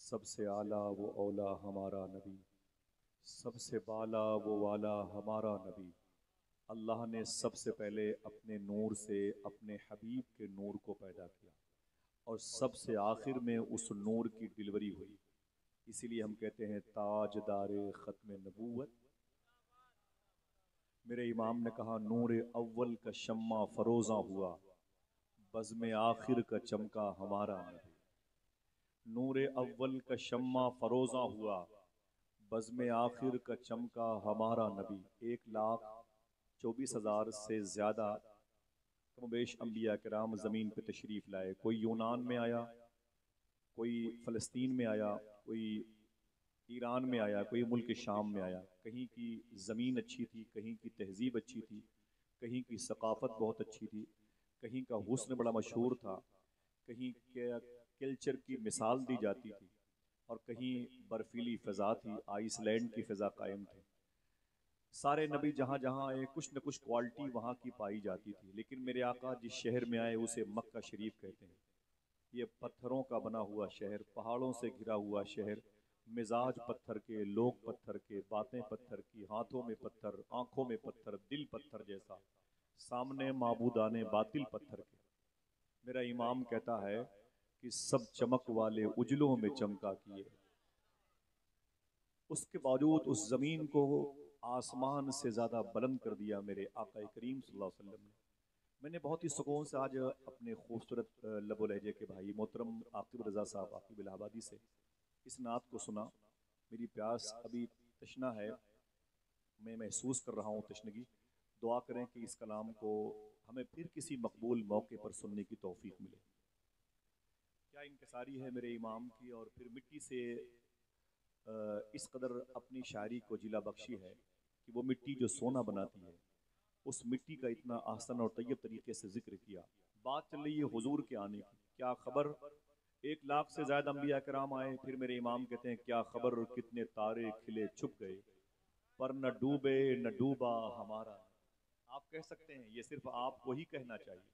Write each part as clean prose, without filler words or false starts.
सबसे आला वो औला हमारा नबी, सबसे बाला वो वाला हमारा नबी। अल्लाह ने सबसे पहले अपने नूर से अपने हबीब के नूर को पैदा किया और सबसे आखिर में उस नूर की डिलीवरी हुई। इसीलिए हम कहते हैं ताजदारे ख़त्म नबूवत। मेरे इमाम ने कहा नूर अव्वल का शम्मा फरोज़ा हुआ, बज़्म आखिर का चमका हमारा नबी। नूर अव्वल का शम्मा फरोज़ा हुआ, बज़्म आखिर का चमका हमारा नबी। 1,24,000 से ज़्यादा कमोबेश अम्बिया किराम ज़मीन पे तशरीफ़ लाए। कोई यूनान में आया, कोई फ़लस्तीन में आया, कोई ईरान में आया, कोई मुल्क शाम में आया। कहीं की ज़मीन अच्छी थी, कहीं की तहज़ीब अच्छी थी, कहीं की सकाफ़त बहुत अच्छी थी, कहीं का हुस्न बड़ा मशहूर था, कहीं के कल्चर की मिसाल दी जाती थी और कहीं बर्फीली फ़ज़ा थी, आइसलैंड की फ़ज़ा कायम थी। सारे नबी जहाँ जहाँ आए कुछ न कुछ क्वालिटी वहाँ की पाई जाती थी। लेकिन मेरे आका जिस शहर में आए उसे मक्का शरीफ कहते हैं। ये पत्थरों का बना हुआ शहर, पहाड़ों से घिरा हुआ शहर, मिजाज पत्थर के, लोग पत्थर के, बातें पत्थर की, हाथों में पत्थर, आंखों में पत्थर, दिल पत्थर जैसा, सामने माबूदाने बातिल पत्थर के। मेरा इमाम कहता है कि सब चमक वाले उजलों में चमका किए, उसके बावजूद उस जमीन को आसमान से ज्यादा बुलंद कर दिया मेरे आका करीम सल्लल्लाहु अलैहि वसल्लम ने। मैंने बहुत ही सुकून से आज अपने खूबसूरत लबो लहजे के भाई मोहतरम आकिब रज़ा साहब आकिब इलाहाबादी से इस नात को सुना। मेरी प्यास अभी तशना है, मैं महसूस कर रहा हूँ तशनगी। दुआ करें कि इस कलाम को हमें फिर किसी मकबूल मौके पर सुनने की तौफीक मिले। क्या इनकसारी है मेरे इमाम की, और फिर मिट्टी से इस कदर अपनी शायरी को जिला बख्शी है कि वो मिट्टी जो सोना बनाती है, उस मिट्टी का इतना आसान और तैयब तरीके से जिक्र किया। बात चल रही है हुजूर के आने की, क्या खबर 1,00,000 से ज्यादा अंबिया कराम आए। फिर मेरे इमाम कहते हैं क्या खबर कितने तारे खिले छुप गए, पर न डूबे न डूबा हमारा। आप कह सकते हैं, ये सिर्फ आपको ही कहना चाहिए,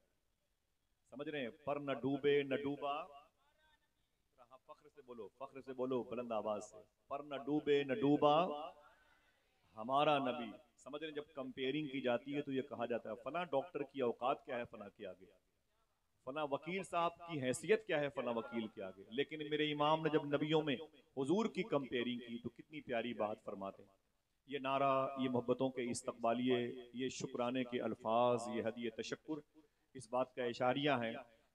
समझ रहे हैं, पर न डूबे न डूबा। हाँ, फख्र से बोलो बुलंद आवाज से, पर न डूबे न डूबा हमारा नबी। समझ रहे हैं, जब कंपेयरिंग की जाती है तो ये कहा जाता है फला डॉक्टर की औकात क्या है फला के आगे, फला वकील साहब की हैसियत क्या है फला वकील के आगे। लेकिन मेरे इमाम ने जब नबियों में हुजूर की कंपेयरिंग की तो कितनी प्यारी बात फरमाते हैं। ये नारा, ये मोहब्बतों के इस्तकबालिये, ये शुक्राने के अल्फाज, ये हदिये तशक्कुर इस बात का इशारिया है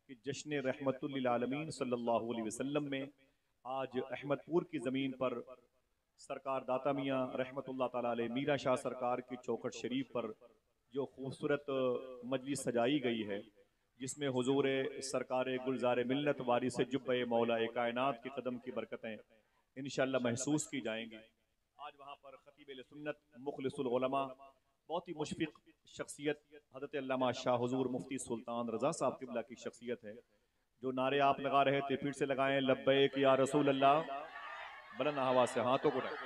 कि जश्न रहमतुल लिल आलमीन सल्लल्लाहु अलैहि वसल्लम में आज अहमदपुर की ज़मीन पर सरकार दाता मियाँ रहमतुल्लाह ताला अलैह मीरा शाह सरकार की चौखट शरीफ पर जो खूबसूरत मजलिस सजाई गई है, जिसमें हुजूर सरकार गुलजार मिल्लत वारिस जुब्बे मौला कायनात के कदम की बरकतें इंशाअल्लाह महसूस की जाएंगी। आज वहाँ पर खतीब सुन्नत मुखलिसुल उलमा, बहुत ही मुशफिक शख्सियत हज़रत अल्लामा शाह हुजूर मुफ्ती सुल्तान रज़ा साहब क़िबला की शख्सियत है, जो नारे आप लगा रहे थे फिर से लगाएं, लब्बैक या रसूल अल्लाह, बुलंद आवाज़ से हाथों को उठाएं।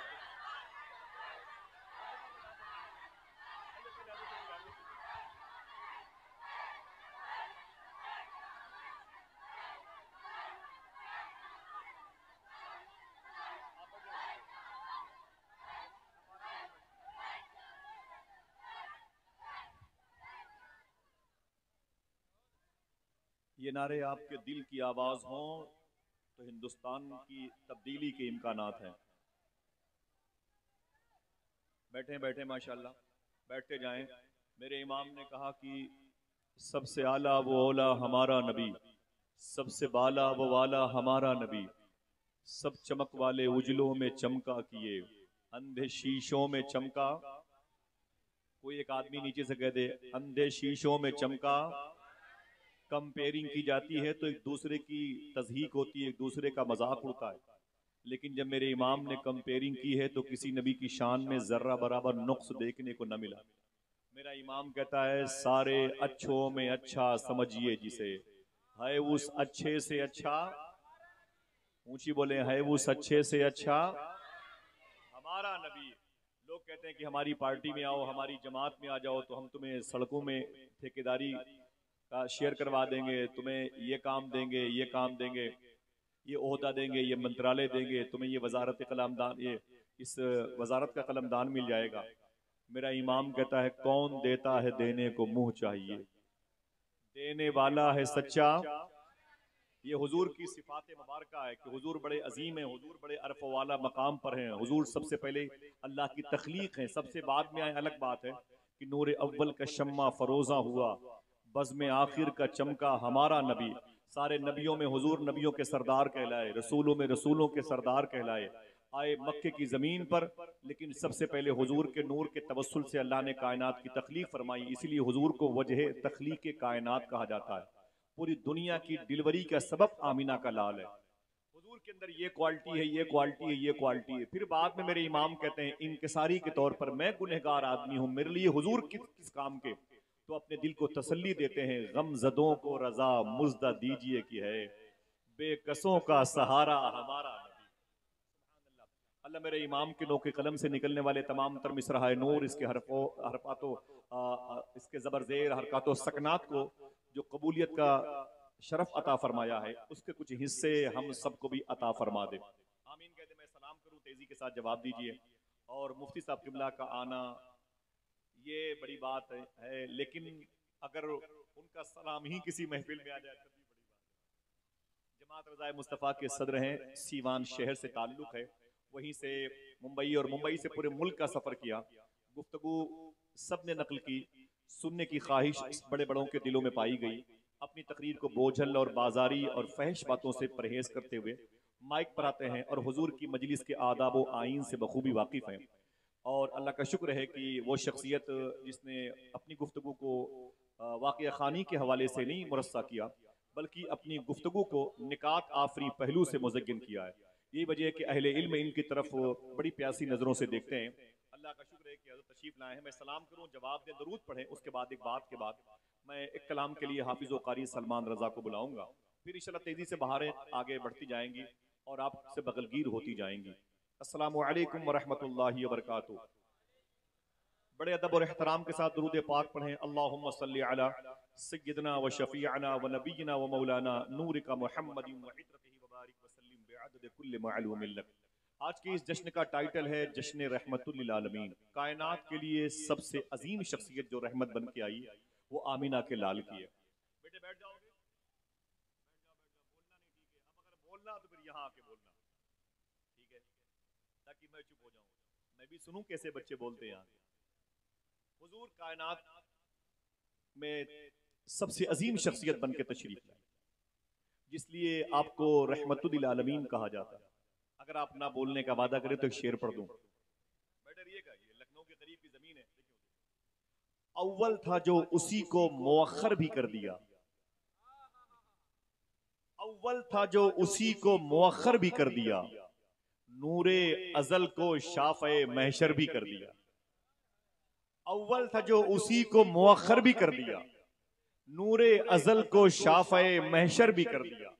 ये नारे आपके दिल की आवाज़ हों तो हिंदुस्तान की तब्दीली के इम्कानात हैं। बैठे बैठे माशाल्लाह, बैठते जाएं। मेरे इमाम ने कहा कि सबसे आला वो औला हमारा नबी, सबसे बाला वो वाला हमारा नबी, सब चमक वाले उजलों में चमका किए, अंधे शीशों में चमका। कोई एक आदमी नीचे से कह दे अंधे शीशों में चमका। कंपेयरिंग की जाती है तो एक दूसरे की तज़हीक होती है, एक दूसरे का मजाक उड़ता है। लेकिन जब मेरे इमाम ने कंपेयरिंग की है तो किसी नबी की शान में जर्रा बराबर नुक्स देखने को न मिला। मेरा इमाम कहता है सारे अच्छों में अच्छा समझिए जिसे, है उस अच्छे से अच्छा, ऊंची बोले, है उस अच्छे से अच्छा हमारा नबी। लोग कहते हैं कि हमारी पार्टी में आओ, हमारी जमात में आ जाओ तो हम तुम्हें सड़कों में ठेकेदारी का शेयर करवा देंगे, तुम्हें ये काम देंगे, ये काम देंगे। ये ओहदा देंगे, ये मंत्रालय देंगे, तुम्हें ये वजारत कलमदान, ये इस वजारत का कलमदान मिल जाएगा। मेरा इमाम कहता है कौन देता है देने को मुंह चाहिए, देने वाला है सच्चा। ये हुजूर की सिफात मुबारका है कि हुजूर बड़े अजीम हैं, हुजूर बड़े अरफ वाला मकाम पर हैं, हुजूर सबसे पहले अल्लाह की तख्लीक है, सबसे बाद में आए। अलग बात है कि नूर अव्वल का शम्मा फरोजा हुआ, बज़्म आखिर का चमका हमारा नबी। सारे नबियों में हुजूर नबियों के सरदार कहलाए, रसूलों में रसूलों के सरदार कहलाए। आए मक्के की जमीन पर, लेकिन सबसे पहले हुजूर के नूर के तवस्सुल से अल्लाह ने कायनात की तख्लीक फरमाई, इसलिए हुजूर को वजह तख्लीक कायनात कहा जाता है। पूरी दुनिया की डिलीवरी का सबब आमीना का लाल है। हुजूर के अंदर ये क्वालिटी है, ये क्वालिटी है, ये क्वालिटी है। फिर बाद में मेरे इमाम कहते हैं इनकिसारी के तौर पर मैं गुनहगार आदमी हूं, मेरे लिए हुजूर किस काम के, तो अपने दिल को तसल्ली देते हैं, गमजदों को रजा मुज्दा दीजिए कि है बेकसों का सहारा हमारा नबी। अल्लाह मेरे इमाम के नोके कलम से निकलने वाले तमाम तर मिसराए नूर, इसके हरफातो इसके जबरजेर हरकातो सकनात को जो कबूलियत का शरफ अता फरमाया है, उसके कुछ हिस्से हम सबको भी अता फरमा दे। आमीन कहते मैं सलाम करूं, तेजी के साथ जवाब दीजिए। और मुफ्ती साहब किबला का आना ये बड़ी बात है, लेकिन अगर उनका सलाम ही किसी महफिल में आ जाए तब भी बड़ी बात है। जमात रज़ाए मुस्तफ़ा के सदर हैं, सीवान शहर से ताल्लुक है, वहीं से मुंबई और मुंबई से पूरे मुल्क का सफर किया। गुफ्तगू सब ने नकल की, सुनने की ख्वाहिश बड़े बड़ों के दिलों में पाई गई। अपनी तकरीर को बोझल और बाजारी और फहश बातों से परहेज करते हुए माइक पर आते हैं और हुजूर की मजलिस के आदाब व आइन से बखूबी वाकिफ हैं। और अल्लाह का शुक्र है कि वो शख्सियत जिसने अपनी गुफ्तगू को वाक़या ख़ानी के हवाले से नहीं मुरस्सा किया, बल्कि अपनी गुफ्तगू को निकात आफरी पहलू से मुज़ग्गिन किया है। यही वजह है कि अहले इल्म इनकी तरफ बड़ी प्यासी नज़रों से देखते हैं। अल्लाह का शुक्र है कि हज़रत तशरीफ लाए हैं। मैं सलाम करूं, जवाब दें, दरूद पढ़ें, उसके बाद एक बात के बाद मैं एक कलाम के लिए हाफिज़ व कारी सलमान रज़ा को बुलाऊंगा। फिर इंशाल्लाह तेज़ी से बाहरें आगे बढ़ती जाएंगी और आपसे बगलगीर होती जाएंगी। अस्सलामु अलैकुम व रहमतुल्लाहि व बरकातुहू। बड़े अदब और एहतराम के साथ दुरूद पाक पढ़ें। अल्लाहुम्मा सल्ली अला सय्यदना व शफीअना व नबीना व मौलाना नूरिका मुहम्मदिन व इत्रतिही व बारिक व सल्लिम बिअदद कुल्लि मालूमिन लक। आज के इस जश्न का टाइटल है जश्न रहमतुल लिल आलमीन। कायनात के लिए सबसे अजीम शख्सियत जो रहमत बन के आई वो आमीना के लाल की है। बेटे बैठ जाओगे, बोलना नहीं, ठीक है। अब अगर बोलना तो फिर यहाँ आके बोलना, ठीक है, ताकि मैं चुप हो जाऊं, मैं भी सुनूं कैसे बच्चे बोलते हैं। यहाँ हुजूर कायनात में सबसे अजीम शख्सियत बन के तशरीफ लाई, जिसलिए आपको रहमतुल लिल आलमीन कहा जाता है। अगर आप ना बोलने का वादा करें तो एक शेर पढ़ दूं। बेटा रहिएगा, ये लखनऊ के करीब की जमीन है। अव्वल था जो उसी को मुअख्खर भी कर दिया, अव्वल था जो उसी को मुअख्खर भी कर दिया, नूरे अजल को शाफ़े महशर भी कर दिया। अव्वल था जो उसी को मुअख्खर भी कर दिया, नूरे अजल को शाफ़े महशर भी कर दिया।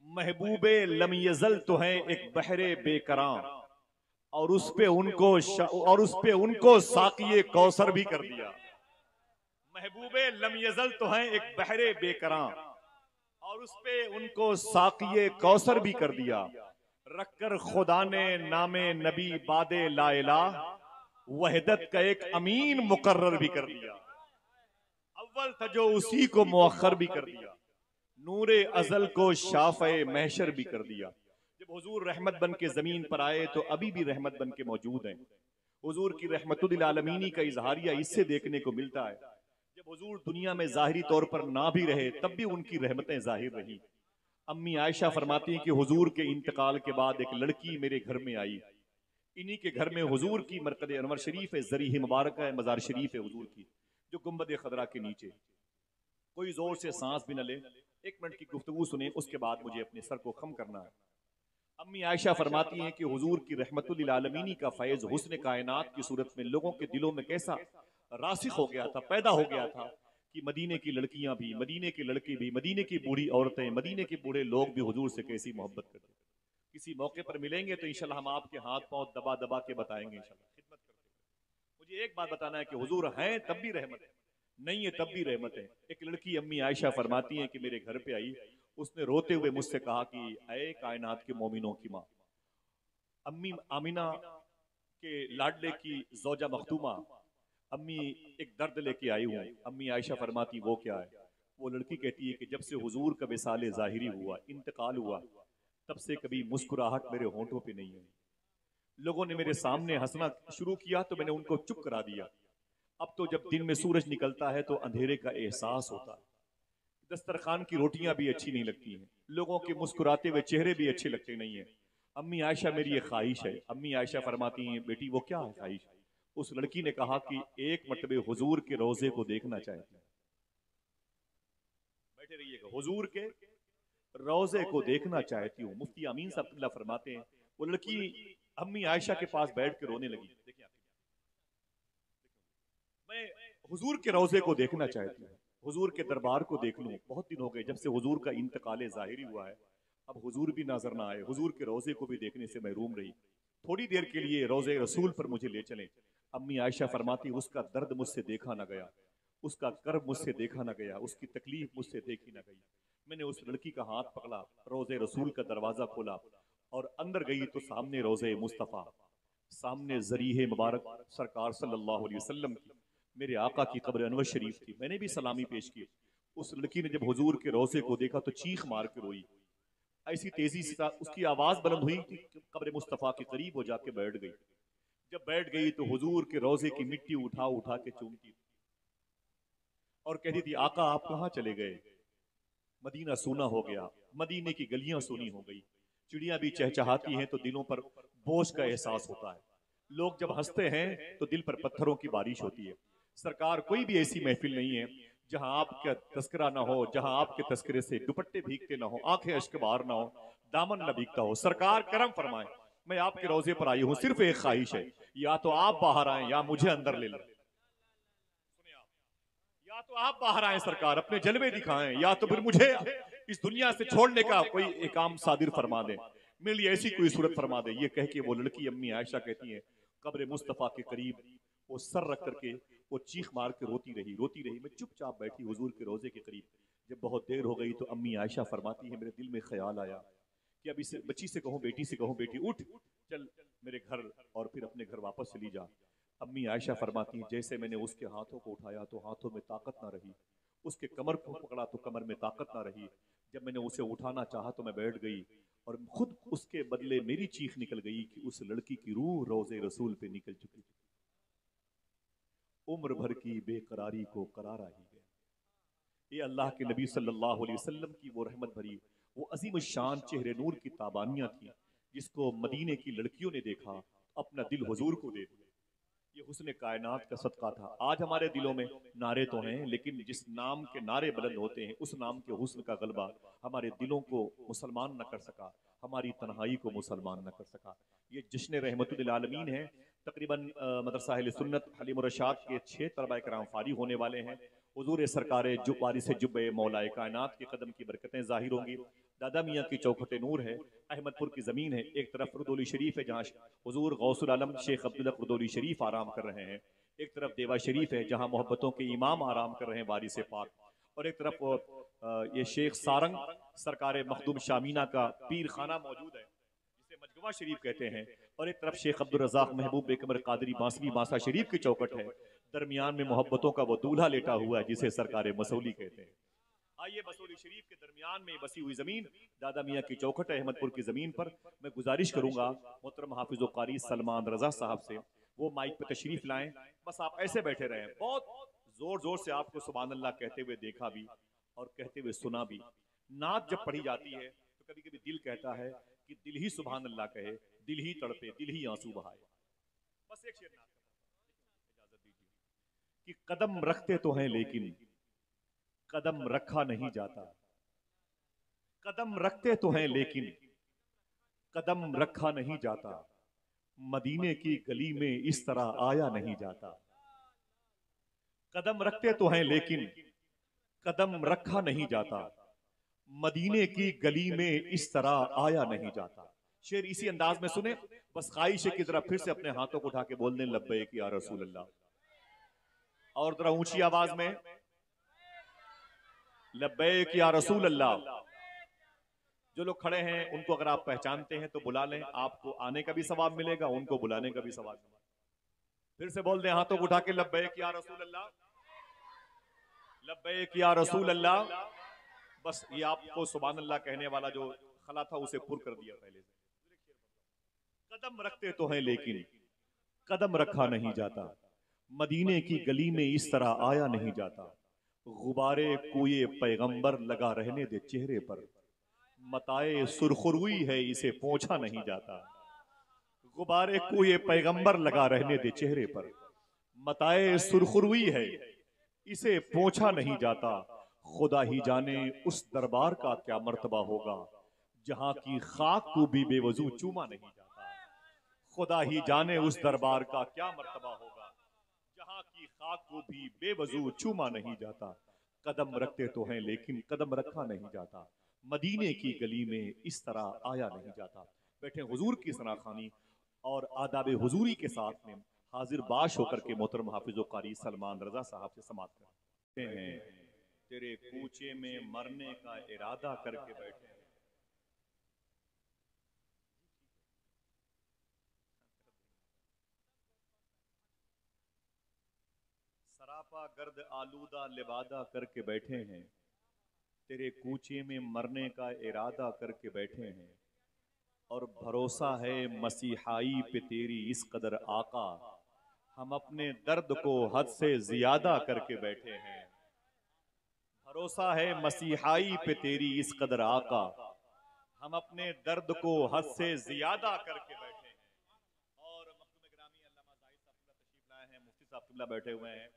महबूबे लम यज़ल तो है एक बहरे बेकरां, और उस पे उनको साक़िए कौसर भी कर दिया। महबूबे लम यज़ल तो है एक बहरे बेकरां, और उस पे उनको साक़िए कौसर भी कर दिया। रखकर खुदा ने नामे नबी बादे ला इलाह, वहदत का एक अमीन मुकर्रर भी कर दिया। अव्वल था जो उसी को मुअख्खर भी कर दिया, नूरे अजल को शाफ़े महशर भी कर दिया। जब हुजूर रहमत बन के जमीन पर आए तो अभी भी रहमत बन के मौजूद हैं। हुजूर की रहमतुल लिल आलमीनी का इजहारिया इससे देखने को मिलता है, जब हुजूर दुनिया में जाहिरी तौर पर ना भी रहे तब भी उनकी रहमतें जाहिर रही। अम्मी आयशा फरमाती हैं कि हुजूर के इंतकाल के बाद एक लड़की मेरे घर में आई। इन्हीं के घर में हुजूर की मरकद अनवर शरीफ है, ज़रीह मुबारक है, मज़ार शरीफ है हुजूर की, जो गुंबद खदरा के नीचे। कोई जोर से सांस भी न ले, 1 मिनट की गुफ्तगू सुने, उसके बाद मुझे अपने सर को खम करना है। अम्मी आयशा फरमाती हैं कि हुजूर की रहमतुल लिल आलमीनी का फैज़ हुस्न कायनात की सूरत में लोगों के दिलों में कैसा रासिख हो गया था, पैदा हो गया था कि मदीने की लड़कियां भी, मदीने के लड़के भी, मदीने की बूढ़ी औरतें, मदीने के बूढ़े लोग भी हुजूर से कैसी मोहब्बत करते। किसी मौके पर मिलेंगे तो इंशाल्लाह हम आपके हाथ पांव दबा दबा के बताएंगे इंशाल्लाह, खिदमत करते हुए। मुझे एक बात बताना है कि हुजूर हैं तब भी रहमत है, नहीं है तब भी रहमत है। एक लड़की अम्मी आयशा फरमाती हैं कि मेरे घर पे आई, उसने रोते हुए मुझसे कहा कि ऐ कायनात के मोमिनों की माँ, अम्मी आमिना के लाडले की जोजा मखदूमा, अम्मी एक दर्द लेके आई हूँ। अम्मी आयशा फरमाती वो क्या है? वो लड़की कहती है कि जब से हुजूर का विसाले ज़ाहिरी हुआ, इंतकाल हुआ, तब से कभी मुस्कुराहट मेरे होंठों पे नहीं है। लोगों ने मेरे सामने हंसना शुरू किया तो मैंने उनको चुप करा दिया। अब तो जब दिन में सूरज निकलता है तो अंधेरे का एहसास होता है। दस्तरखान की रोटियां भी अच्छी नहीं लगती हैं, लोगों के मुस्कुराते हुए चेहरे भी अच्छे लगते नहीं हैं। अम्मी आयशा मेरी ये ख्वाहिश है। अम्मी आयशा फरमाती हैं बेटी वो क्या है ख्वाहिश? उस लड़की ने कहा कि एक मरतबे हुजूर के रोजे को देखना चाहती हूँ। बैठे रहिएगा, हुजूर के रोजे को देखना चाहती हूँ। मुफ्ती अमीन साहब फरमाते हैं वो लड़की अम्मी आयशा के पास बैठ के रोने लगी। देखिए मैं हुजूर के रोजे को देखना चाहती हूँ, हुजूर के दरबार को देख लूं। बहुत दिन हो गए जब से हुजूर का इंतकाल ज़ाहिरी हुआ है, अब हुजूर भी नजर ना आए, हुजूर के रोजे को भी देखने से महरूम रही। थोड़ी देर के लिए रोजे रसूल पर मुझे ले चले। अम्मी आयशा फरमाती उसका दर्द मुझसे देखा ना गया, उसका कर्ब मुझसे देखा ना गया, उसकी तकलीफ मुझसे देखी ना गई। मैंने उस लड़की का हाथ पकड़ा, रोजे रसूल का दरवाजा खोला और अंदर गई तो सामने रोजे मुस्तफ़ा, सामने जरीहे मुबारक सरकार सल्लल्लाहु अलैहि वसल्लम की, मेरे आका की कब्र अनवर शरीफ थी। मैंने भी सलामी पेश की। उस लड़की ने जब हुजूर के रोजे को देखा तो चीख मार के रोई। ऐसी तेजी से उसकी आवाज बुलंद हुई कि कब्र मुस्तफ़ा के करीब हो जाके बैठ गई। जब बैठ गई तो हुजूर के रोजे की मिट्टी उठा उठा के चूमती और कहती थी आका आप कहाँ चले गए? मदीना सूना हो गया, मदीने की गलियां सूनी हो गई, चिड़ियां भी चहचहाती हैं तो दिलों पर बोझ का एहसास होता है। लोग जब हंसते हैं तो दिल पर पत्थरों की बारिश होती है। सरकार कोई भी ऐसी महफिल नहीं है जहां आपका तस्करा ना हो, जहां आपके तस्करे से दुपट्टे भीगते ना हो, आंखें अश्कबार ना हो, दामन ना भीगता हो। सरकार करम फरमाए, मैं आपके रोजे पर आई हूं, सिर्फ एक ख्वाहिश है, या तो आप बाहर आए या मुझे अंदर ले लें। या तो आप बाहर आए सरकार, अपने जलवे दिखाएं, या तो फिर मुझे इस दुनिया से छोड़ने का कोई एक काम सादिर फरमा दे, मेरे लिए ऐसी कोई सूरत फरमा दे। ये कह के वो लड़की अम्मी आयशा कहती है कब्र मुस्तफ़ा के करीब वो सर रख करके वो चीख मार के रोती रही, रोती रही। मैं चुपचाप बैठी हुजूर के रोजे के करीब। जब बहुत देर हो गई तो अम्मी आयशा फरमाती है मेरे दिल में ख्याल आया कि अब इसे बच्ची से कहूँ, बेटी से कहूँ बेटी उठ चल मेरे घर और फिर अपने घर वापस चली जा। अम्मी आयशा फरमाती हैं जैसे मैंने उसके हाथों को उठाया तो हाथों में ताकत ना रही, उसके कमर को पकड़ा तो कमर में ताकत ना रही। जब मैंने उसे उठाना चाहा तो मैं बैठ गई और खुद उसके बदले मेरी चीख निकल गई कि उस लड़की की रूह रोजे रसूल पे निकल चुकी थी। उम्र भर की बेकरारी को करारा ही गया। ये अल्लाह के नबी सल्लल्लाहु अलैहि वसल्लम की वो रहमत भरी, वो अजीम शान चेहरे नूर की ताबानियां थी, जिसको मदीने की लड़कियों ने देखा, अपना दिल हुजूर को दे दिया। ये हुस्न कायनात का सदका था। आज हमारे दिलों में नारे तो हैं, लेकिन जिस नाम के नारे बुलंद होते हैं उस नाम के हुस्न का गलबा हमारे दिलों को मुसलमान न कर सका, हमारी तन्हाई को मुसलमान न कर सका। ये जश्न रहमतुल आलमीन है। तकरीबन मदरसा अहले सुन्नत हलीम रशाद के 6 तलबा कराम फारिग होने वाले हैं। हुजूर सरकार वारिस जुब्बे मौलाए कायनात के कदम की बरकतें जाहिर होंगी। दादा मियाँ की चौखट नूर है, अहमदपुर की ज़मीन है। एक तरफ रुदौली शरीफ है जहाँ हुजूर गौसुल आलम शेख अब्दुल्ला रुदौली शरीफ आराम कर रहे हैं। एक तरफ देवा शरीफ है जहाँ मोहब्बतों के इमाम आराम कर रहे हैं वारिस पाक। और एक तरफ ये शेख सारंग सरकार मखदूम शामीना का पीर खाना मौजूद है जिसे मजगवा शरीफ कहते हैं। और एक तरफ शेख अब्दुल रज़ाक महबूब बेकमर कादरी बांसवी बांसा शरीफ की चौखट है। दरमियान में मोहब्बतों का वो दूल्हा लेटा हुआ है जिसे सरकार मसौली कहते हैं। आइए मसौली शरीफ के दरमियान में बसी हुई जमीन दादा मियाँ की चौखट अहमदपुर की जमीन पर मैं गुजारिश करूंगा मोहतरम हाफिज कारी सलमान रजा साहब से वो माइक पे तशरीफ लाएं। बस आप ऐसे बैठे रहें। बहुत जोर जोर से आपको सुभान अल्लाह कहते हुए देखा भी और कहते हुए सुना भी। नात जब पढ़ी जाती है तो कभी कभी दिल कहता है कि दिल ही सुभान अल्लाह कहे, दिल ही तड़पे, दिल ही आंसू बहाए। बस एक शेर नात इजाजत दीजिए कि कदम रखते तो हैं लेकिन कदम रखा नहीं जाता, कदम रखते तो हैं लेकिन कदम रखा नहीं जाता, मदीने की गली में इस तरह आया नहीं जाता। कदम रखते तो हैं लेकिन कदम रखा नहीं जाता, मदीने की गली में इस तरह आया नहीं जाता। शेर इसी अंदाज में सुने। बस ख्वाहिश है कि जरा फिर से अपने हाथों को उठा के बोल दें लब्बैक या रसूल अल्लाह, और जरा ऊंची आवाज में लब्बैक या रसूल अल्लाह। जो लोग खड़े हैं उनको अगर आप पहचानते हैं तो बुला लें, आपको आने का भी सवाब मिलेगा, उनको बुलाने का भी सवाब मिलेगा। फिर से बोल दें हाथों को उठा के, लब्बैक या रसूल अल्लाह, लब्बैक या रसूल अल्लाह। बस ये आपको सुभान अल्लाह कहने वाला जो खला था उसे पुर कर दिया पहले से। कदम रखते तो हैं लेकिन कदम रखा नहीं जाता, मदीने की गली में इस तरह आया नहीं जाता, गुबारे कुए पैगंबर लगा रहने दे चेहरे पर, मताए सुरखरुई है इसे पोंछा नहीं जाता, गुबारे कुए पैगंबर लगा रहने दे चेहरे पर, मताए सुरखरुई है इसे पोंछा नहीं जाता, खुदा ही जाने उस दरबार का क्या मर्तबा होगा जहां की खाक को भी बेवजू चूमा नहीं जाता, खुदा ही जाने उस दरबार का क्या मर्तबा होगा जहां की खाक को भी बेवजू चूमा नहीं जाता। कदम रखते तो हैं लेकिन कदम रखा नहीं जाता, मदीने की गली में इस तरह आया नहीं जाता। बैठे हुजूर की सनाखानी और आदाब हुजूरी के साथ में हाजिर बाश होकर के मोहतरम हाफिज़ कारी सलमान रजा साहब से समात करते हैं। तेरे कूचे में मरने का इरादा करके बैठे हैं। सरापा गर्द आलूदा लिबादा करके बैठे हैं, तेरे कूचे में मरने का इरादा करके बैठे हैं, और भरोसा है मसीहाई पे तेरी इस कदर आका, हम अपने दर्द को हद से ज्यादा करके बैठे हैं। भरोसा है मसीहाई पे तेरी इस कदर आका, हम अपने दर्द को हद से ज्यादा करके बैठे हैं। और मखदूम ग्रामी अल्लामा जाहिद साहब तशरीफ लाए हैं, मुफ्ती साहब किबला बैठे हुए हैं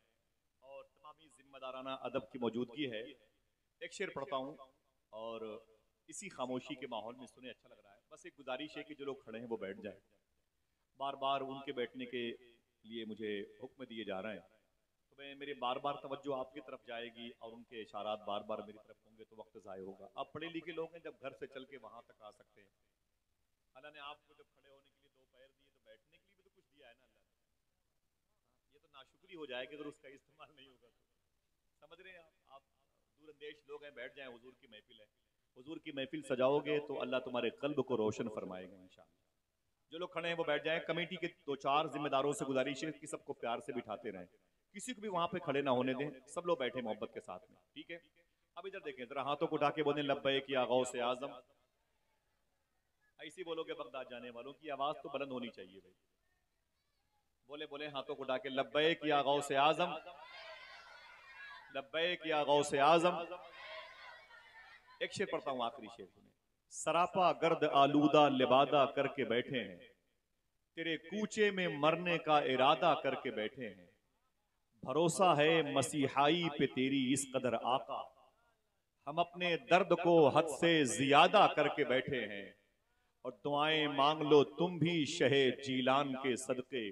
और तमामी जिम्मेदाराना अदब की मौजूदगी है। एक शेर पढ़ता हूँ और इसी खामोशी के माहौल में सुने, अच्छा लग रहा है। बस एक गुजारिश है कि जो लोग खड़े हैं वो बैठ जाएं। बार बार उनके बैठने के लिए मुझे हुक्म दिए जा रहे हैं, तो मैं मेरे बार बार तवज्जो आपकी तरफ जाएगी और उनके इशारात बार बार मेरी तरफ होंगे तो वक्त ज़ाय होगा। आप पढ़े लिखे लोग हैं, जब घर से चल के वहां तक आ सकते हैं। अल्लाह ने आपको जब खड़े होने के लिए दो पैर दिए तो बैठने के लिए भी तो कुछ दिया है ना अल्लाह ने। ये तो नाशुक्री हो जाएगी अगर उसका इस्तेमाल नहीं होगा तो। समझ रहे हैं आप दूरंदेश लोग हैं, बैठ जाएं, हुजूर की महफिल है। हुजूर की महफिल सजाओगे तो अल्लाह तुम्हारे कल्ब को रोशन फरमाएगा इंशाअल्लाह। जो लोग खड़े हैं वो बैठ जाएं। कमेटी के दो चार जिम्मेदारों से गुजारिश है कि सबको प्यार से बिठाते रहें, किसी को भी वहां पे खड़े ना होने दें, सब लोग बैठे मोहब्बत के साथ में, ठीक है। अब इधर देखें जरा, हाथों को उठा के बोलें लब्बैक या गौसे आजम। ऐसी बोलोगे बगदाद जाने वालों की आवाज तो बुलंद होनी चाहिए भाई। बोले बोले हाथों को उठा के लब्बैक या गौसे आजम, लब्बैक या गौसे आजम। एक शेर पढ़ता हूं, आखिरी शेर सुने। सरापा गर्द आलूदा लिबादा करके बैठे हैं, तेरे कूचे में मरने का इरादा करके बैठे हैं, भरोसा है मसीहाई पे तेरी इस कदर आका, हम अपने दर्द को हद से ज्यादा करके बैठे हैं, और दुआएं मांग लो तुम भी शहे जीलान के सदके,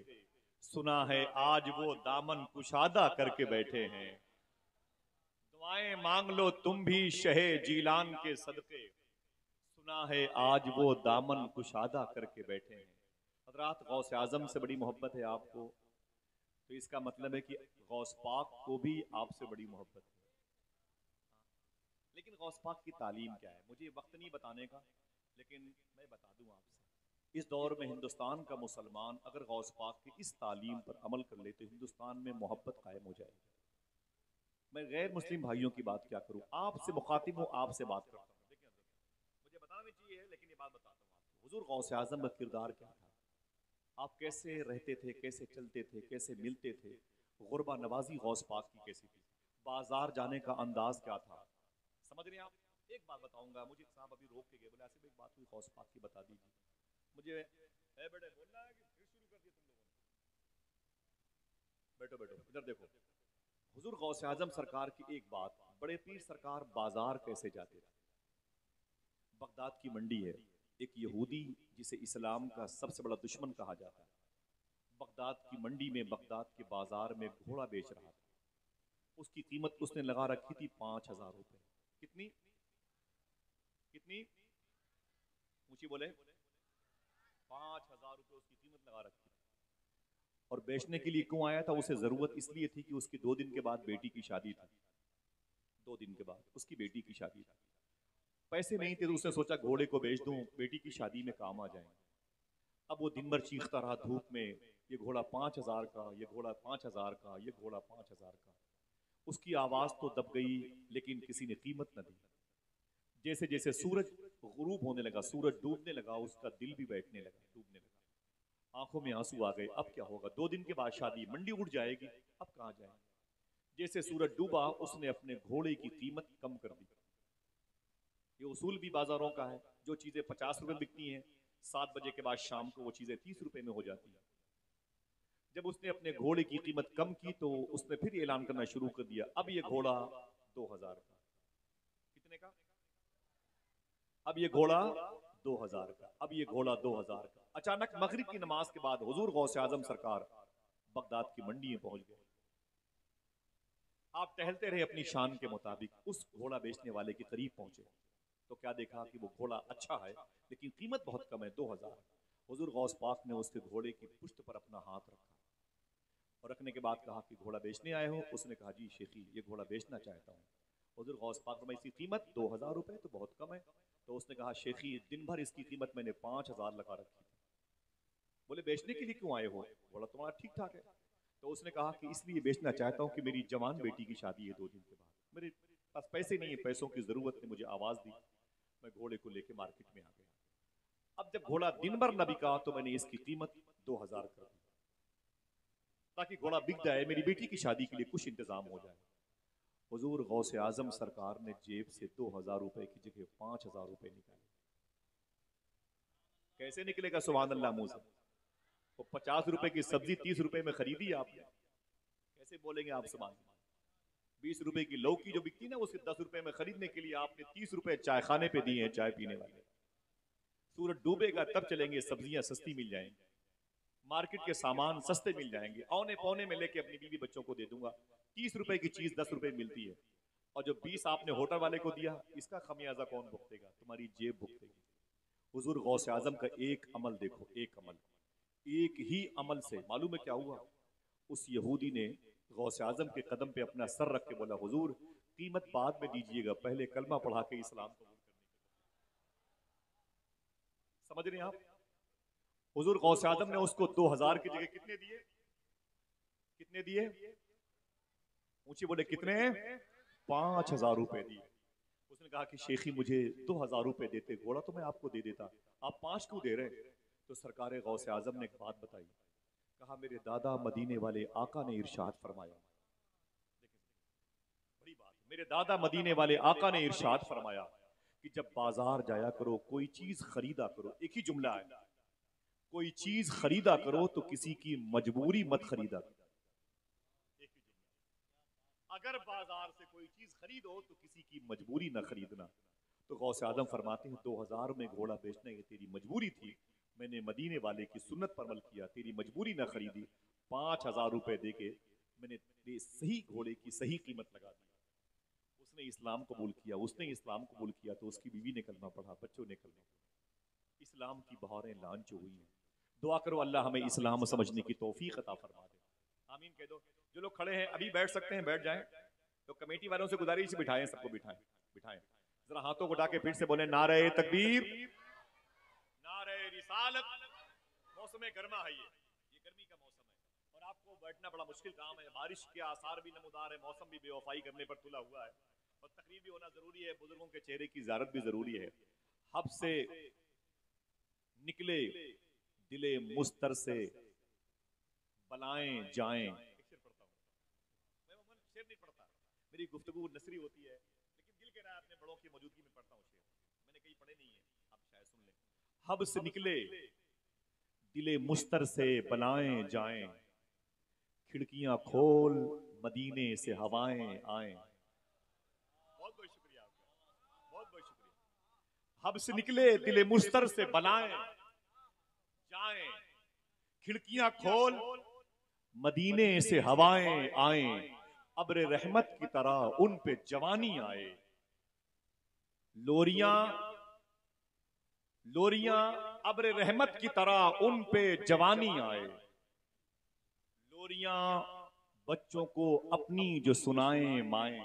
सुना है आज वो दामन कुशादा करके बैठे हैं। दुआएं मांग लो तुम भी शहे जीलान के सदके, सुना है आज वो दामन कुशादा करके बैठे हैं। हजरात, गौस आजम से बड़ी मोहब्बत है आपको, तो इसका मतलब है कि गौस पाक को भी आपसे बड़ी मोहब्बत है। लेकिन गौस पाक की तालीम क्या है, मुझे वक्त नहीं बताने का, लेकिन मैं बता दूं आपसे, इस दौर में हिंदुस्तान का मुसलमान अगर गौस पाक की इस तालीम पर अमल कर ले तो हिंदुस्तान में मोहब्बत कायम हो जाएगी। मैं गैर मुस्लिम भाइयों की बात क्या करूं, आपसे मुखातिब हूं, आपसे बात करता हूं। देखिए मुझे बताना भी चाहिए, लेकिन ये बात बताता हूं आपको, हुजूर गौस आजम का किरदार क्या था, आप कैसे रहते थे, कैसे चलते थे, कैसे मिलते थे, गुरबा नवाजी गौस पाक की कैसी थी, बाजार जाने का अंदाज क्या था। समझ रहे हैं आप। एक बात बताऊंगा, मुझे साहब अभी रोक के गए, बोले ऐसे भी एक बात हुई गौस पाक की, बता दीजिए मुझे। ए बेटे बोलना है कि फिर शुरू कर दिया तुम लोगों ने। बैठो बैठो, इधर देखो। हुजूर गौस आजम सरकार की एक बात, बड़े पीर सरकार बाजार कैसे जाते थे। बगदाद की मंडी है, एक यहूदी जिसे इस्लाम का सबसे बड़ा दुश्मन कहा जाता है, बगदाद की मंडी में, बगदाद के बाजार में घोड़ा बेच रहा था। उसकी कीमत उसने लगा रखी थी 5,000 रुपए। कितनी कितनी ऊंची बोले, 5,000 रुपए उसकी कीमत लगा रखी थी। और बेचने के लिए क्यों आया था, उसे जरूरत इसलिए थी कि उसकी 2 दिन के बाद बेटी की शादी थी। 2 दिन के बाद उसकी बेटी की शादी थी। पैसे नहीं थे तो उसने सोचा घोड़े को बेच दूं, बेटी की शादी में काम आ जाएंगे। अब वो दिन भर चीखता रहा धूप में, ये घोड़ा 5,000 का, ये घोड़ा 5,000 का, ये घोड़ा 5,000 का। उसकी आवाज तो दब गई, लेकिन किसी ने कीमत न दी। जैसे जैसे सूरज गुरूब होने लगा, सूरज डूबने लगा, उसका दिल भी बैठने लगा, डूबने लगा। आंखों में आंसू आ गए। अब क्या होगा? 2 दिन के बाद शादी, मंडी उड़ जाएगी, अब कहां जाएंगे? जैसे सूरज डूबा, उसने अपने घोड़े की कीमत कम कर दी। ये उसूल भी बाजारों का है, जो चीजें 50 रुपए बिकती हैं, 7 बजे के बाद शाम को वो चीजें 30 रुपए में हो जाती हैं। जब उसने अपने घोड़े की कीमत कम की तो उसने फिर ऐलान करना शुरू कर दिया, अब ये घोड़ा 2,000 का। कितने का? अब ये घोड़ा 2,000 का, अब ये घोड़ा 2,000 का। अचानक मगरिब की नमाज के बाद हुजूर गौसे आजम सरकार बगदाद की मंडी में पहुंच गए। आप टहलते रहे अपनी शान के मुताबिक, उस घोड़ा बेचने वाले के करीब पहुंचे तो क्या देखा कि वो घोड़ा अच्छा है लेकिन कीमत बहुत कम है, 2,000। हुजूर गौस पाक ने उसके घोड़े की पुष्ट पर अपना हाथ रखा और रखने के बाद कहा कि घोड़ा बेचने आए हो? उसने कहा जी शेखी, ये घोड़ा बेचना चाहता हूँ। हुजूर गौस पाक ने, इसकी कीमत 2,000 रुपए तो बहुत कम है। तो उसने कहा शेखी, दिन भर इसकी कीमत मैंने 5,000 लगा रखी थी। बोले बेचने के लिए क्यों आए हो? घोड़ा तुम्हारा ठीक ठाक है। तो उसने कहा कि इसलिए बेचना चाहता हूँ कि मेरी जवान बेटी की शादी है 2 दिन के बाद, मेरे पास पैसे नहीं है, पैसों की जरूरत ने मुझे आवाज दी, मैं घोड़े को लेके मार्केट में आ गया। अब जब घोड़ा दिन भर न बिका तो मैंने इसकी कीमत 2,000 कर दी, ताकि घोड़ा बिक जाए, मेरी बेटी की शादी के लिए कुछ इंतजाम हो जाए। हुजूर गौसे आजम सरकार ने जेब से 2,000 रुपए की जगह 5,000 रुपए निकाले। कैसे निकलेगा सुभान अल्लाह मुंह से? वो 50 रुपए की सब्जी 30 रुपए में खरीदी आपने, कैसे बोलेंगे आप सुभान अल्लाह? 20 रुपए की लौकी जो बिकती ना, उसे 10 रुपए में खरीदने के लिए आपने 30 रुपए चाय खाने पे दिए हैं, चाय पीने वाले। सूरज डूबेगा तब चलेंगे, सब्जियां सस्ती मिल जाएंगी, मार्केट के सामान सस्ते मिल जाएंगे, औने पौने में लेके अपनी बीवी बच्चों को दे दूंगा। 30 रुपए की चीज 10 रुपए मिलती है, और जो 20 आपने होटल वाले को दिया, इसका खमियाजा कौन भुगतेगा? तुम्हारी जेब भुगतेगी। हुजूर गौसे आजम का एक अमल देखो, एक अमल, एक ही अमल से मालूम है क्या हुआ? उस यहूदी ने गौसे आजम के कदम पे अपना सर रख के बोला, हुजूर कीमत बाद में दीजिएगा, पहले कलमा पढ़ा के इस्लाम कबूल करने। समझ रहे हैं आप? हुजूर गौसे आजम ने उसको 2,000 की जगह कितने दिए? कितने दिए? ऊंची बोले कितने? 5,000 रुपए दिए। उसने कहा कि शेखी मुझे 2,000 रुपए देते, घोड़ा तो मैं आपको दे देता, आप 5 क्यों दे रहे? तो सरकार गौसे आजम ने एक बात बताई, कहा मेरे दादा मदीने वाले आका ने इरशाद फरमाया, बड़ी बात, मेरे दादा मदीने वाले आका ने इरशाद फरमाया कि जब बाजार जाया करो, कोई चीज खरीदा करो, एक ही जुमला है, कोई चीज खरीदा करो तो किसी की मजबूरी मत खरीदा करो। अगर बाजार से कोई चीज खरीदो तो किसी की मजबूरी न खरीदना। तो गौसे आजम फरमाते हैं 2,000 में घोड़ा बेचना ये तेरी मजबूरी थी, मैंने मदीने वाले की सुन्नत पर अमल किया, तेरी मजबूरी न खरीदी, 5,000 रुपए देके मैंने तेरे सही घोड़े की सही कीमत लगा दी। उसने इस्लाम कबूल किया, उसने इस्लाम कबूल किया तो उसकी बीवी ने कलमा पढ़ा, बच्चों ने कलमा पढ़ा, इस्लाम की बहारें लांच हुई हैं। दुआ करो अल्लाह हमें इस्लाम समझने की तौफीक अता फरमा दे, आमीन कह दो। जो लोग खड़े हैं अभी बैठ सकते हैं, बैठ जाएं। तो कमेटी वालों से गुजारिश, बिठाएं, सबको बिठाएं, बिठाएं। जरा हाथों को उठा के फिर से बोले नारे तकबीर, नारे रिसालत। मौसम गर्मा है, ये गर्मी का मौसम है और आपको बैठना बड़ा मुश्किल काम है। बारिश के आसार भी नमूदार है, मौसम भी बेवफाई करने पर तुला हुआ है और तकरीर भी होना जरूरी है, बुजुर्गों के चेहरे की ज़ियारत भी जरूरी है। हब से निकले दिले मुस्तर से बलाएं जाएं। शेर नहीं पढ़ता, मेरी गुफ्तगू नसरी होती है, लेकिन दिल के रहा अपने बड़ों की मौजूदगी में पढ़ता हूँ शेर, मैंने कहीं पढ़े नहीं है, आप शायद सुन लें। हब से निकले दिले मुस्तर से बलाएं जाएं, खिड़कियां खोल मदीने से हवाएं आए। बहुत बहुत शुक्रिया आपका, बहुत बहुत शुक्रिया। हब से निकले दिले मुस्तर से बलाएं जाएं, खिड़कियां खोल मदीने से हवाएं आए, अब्र रहमत की तरह उन पे जवानी आए। लोरियां लोरियां अब्र रहमत की तरह उन पे जवानी आए। लोरियां बच्चों को अपनी जो सुनाएं माएं,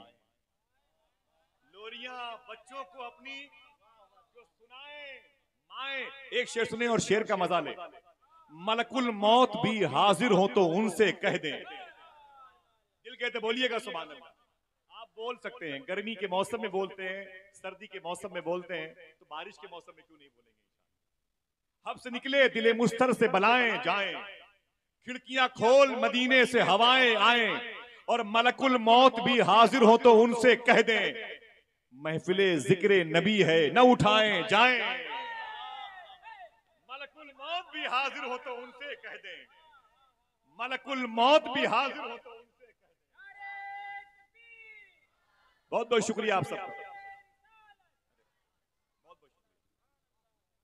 लोरियां बच्चों को अपनी आए, एक शेर सुने और शेर का मजा ले। मलकुल मौत भी हाजिर हो तो उनसे कह दें। दिल कहते बोलिएगा सुभान अल्लाह। आप बोल सकते हैं, गर्मी के मौसम में बोलते हैं, सर्दी के मौसम में बोलते हैं, तो बारिश के मौसम में क्यों नहीं बोलेंगे। हब से निकले दिले मुस्तर से बलाएं जाएं, खिड़कियां खोल मदीने से हवाएं आए, और मलकुल मौत भी हाजिर हो तो उनसे कह दें, महफिले जिक्र नबी है न उठाएं जाएं। मलकुल मौत भी हाजिर हो तो उनसे कह दें, मलकुल मौत भी हाजिर हो तो उनसे कह दें। बहुत बहुत शुक्रिया आप सबका, बहुत बहुत शुक्रिया।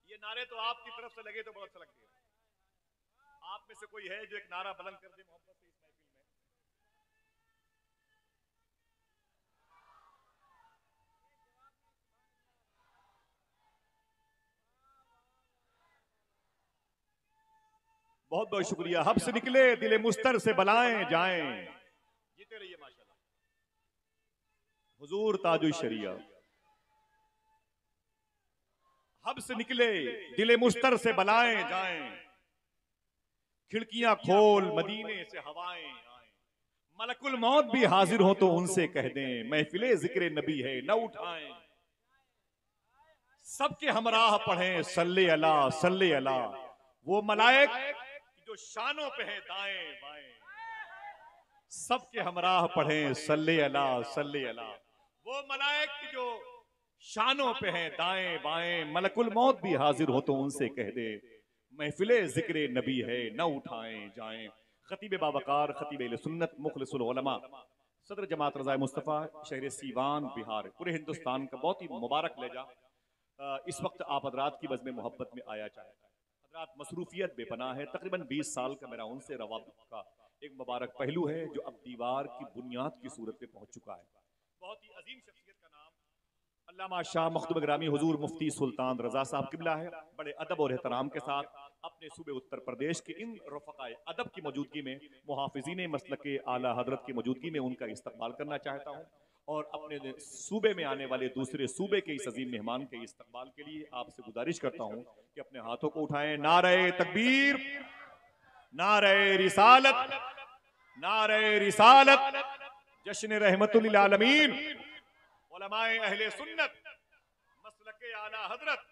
ये नारे तो आपकी तरफ से लगे तो बहुत अच्छा लगेगा। आप में से कोई है जो एक नारा बुलंद कर दे मोहब्बत से इस महफिल में। बहुत बहुत शुक्रिया। हब से निकले दिले मुस्तर से बलाएं जाएं, जीते रहिए माशाल्लाह। हुजूर ताजुल शरिया। हब से निकले दिले मुस्तर से बलाएं जाएं, खिड़कियां खोल मदीने से हवाएं आए, मलकुल मौत भी हाजिर हो तो उनसे कह दें, महफिले जिक्र नबी है न उठाएं। सबके हमराह पढ़ें सल्ले अला सल्ले अला, वो मलाइक जो शानों पे है दाएं बाएं। सबके हमराह पढ़ें सल्ले अला सल्ले अला, वो मलाइक जो शानों पे है दाएं बाएं। मलकुल मौत भी हाजिर हो तो उनसे कह दे, महफिले जिक्र नबी है न उठाएं जाएं। खतीब बावकार, खतीब अहले सुन्नत, मुखलिसुल उलमा, सदर जमात रज़ा मुस्तफ़ा, शहर सीवान बिहार, पूरे हिंदुस्तान का बहुत ही मुबारक लहजा इस वक्त आप हजरात की बज़्म मोहब्बत में आया चाहता है। हजरात मसरूफियत बेपनाह है, तकरीबन 20 साल का मेरा उनसे रवाबित का एक मुबारक पहलू है जो अब दीवार की बुनियाद की सूरत में पहुंच चुका है। बहुत ही अजीम शख्सियत का नाम अल्लामा शाह मखदूम ग्रामी हुजूर मुफ्ती सुल्तान रजा साहब किबला है। बड़े अदब और एहतराम के साथ अपने सूबे उत्तर प्रदेश के इन रफ़क़ाए अदब की मौजूदगी में, मुहाफ़िज़ीन मसलक आला हजरत की मौजूदगी में उनका इस्तक़बाल करना चाहता हूँ, और अपने सूबे में आने वाले दूसरे सूबे के इस अजीम मेहमान के इस्तक़बाल के लिए आपसे गुजारिश करता हूँ कि अपने हाथों को उठाएं। नारे तकबीर, नारे रिसालत, नारे रिसालत, जश्न रहमतुल लिल आलमीन, उलमाए अहले सुन्नत, मसलके आला हजरत।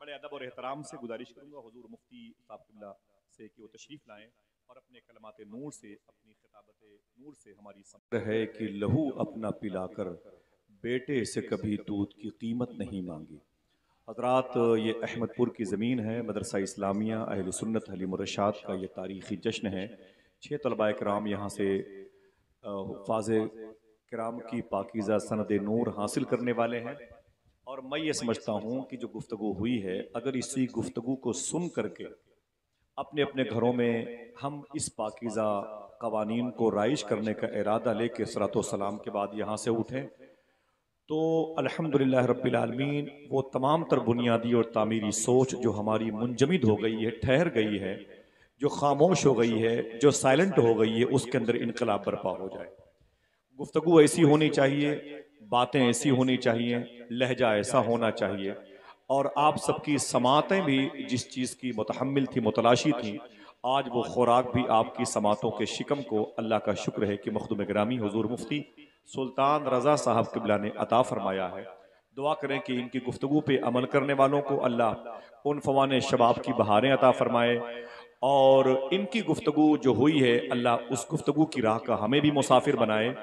बड़े अदब और एहतराम से गुजारिश करूंगा हुजूर मुफ्ती साहब किबला से कि वो तशरीफ लाएं और अपने कलमाते नूर से, अपनी खिताबत नूर से हमारी समझ है कि लहू अपना पिलाकर बेटे से कभी दूध की कीमत नहीं मांगी। हजरात, ये अहमदपुर की ज़मीन है, मदरसा इस्लामिया अहले सुन्नत हलीम रशाद का ये तारीख़ी जश्न है। 6 तलबा कराम यहाँ से फाज़े कराम की पाकीज़ा सनद नूर हासिल करने वाले हैं, और मैं ये समझता हूँ कि जो गुफ्तगू हुई है, अगर इसी गुफ्तगू को सुन करके अपने अपने घरों में हम इस पाकीज़ा कवानीन को राइश करने का इरादा लेके सलातो सलाम के बाद यहाँ से उठें, तो अल्हम्दुलिल्लाह रब्बिल आलमीन वो तमाम तर बुनियादी और तामीरी सोच जो हमारी मुंजमिद हो गई है, ठहर गई है, जो खामोश हो गई है, जो साइलेंट हो गई है, उसके अंदर इनकलाब बर्पा हो जाए। गुफ्तगू ऐसी होनी चाहिए, बातें ऐसी होनी चाहिए, लहजा ऐसा होना चाहिए, और आप सबकी समातें भी जिस चीज़ की मुतहम्मिल थी, मुतलाशी थी, आज वो खुराक भी आपकी समातों के शिकम को अल्लाह का शुक्र है कि मखदूम ग्रामी हुजूर मुफ्ती सुल्तान रज़ा साहब किबला ने अता फरमाया है। दुआ करें कि इनकी गुफ्तगू पे अमल करने वालों को अल्लाह उन फवाने शबाब की बहारें अता फरमाए, और इनकी गुफ्तगू जो हुई है अल्लाह उस गुफ्तगू की राह का हमें भी मुसाफिर बनाए,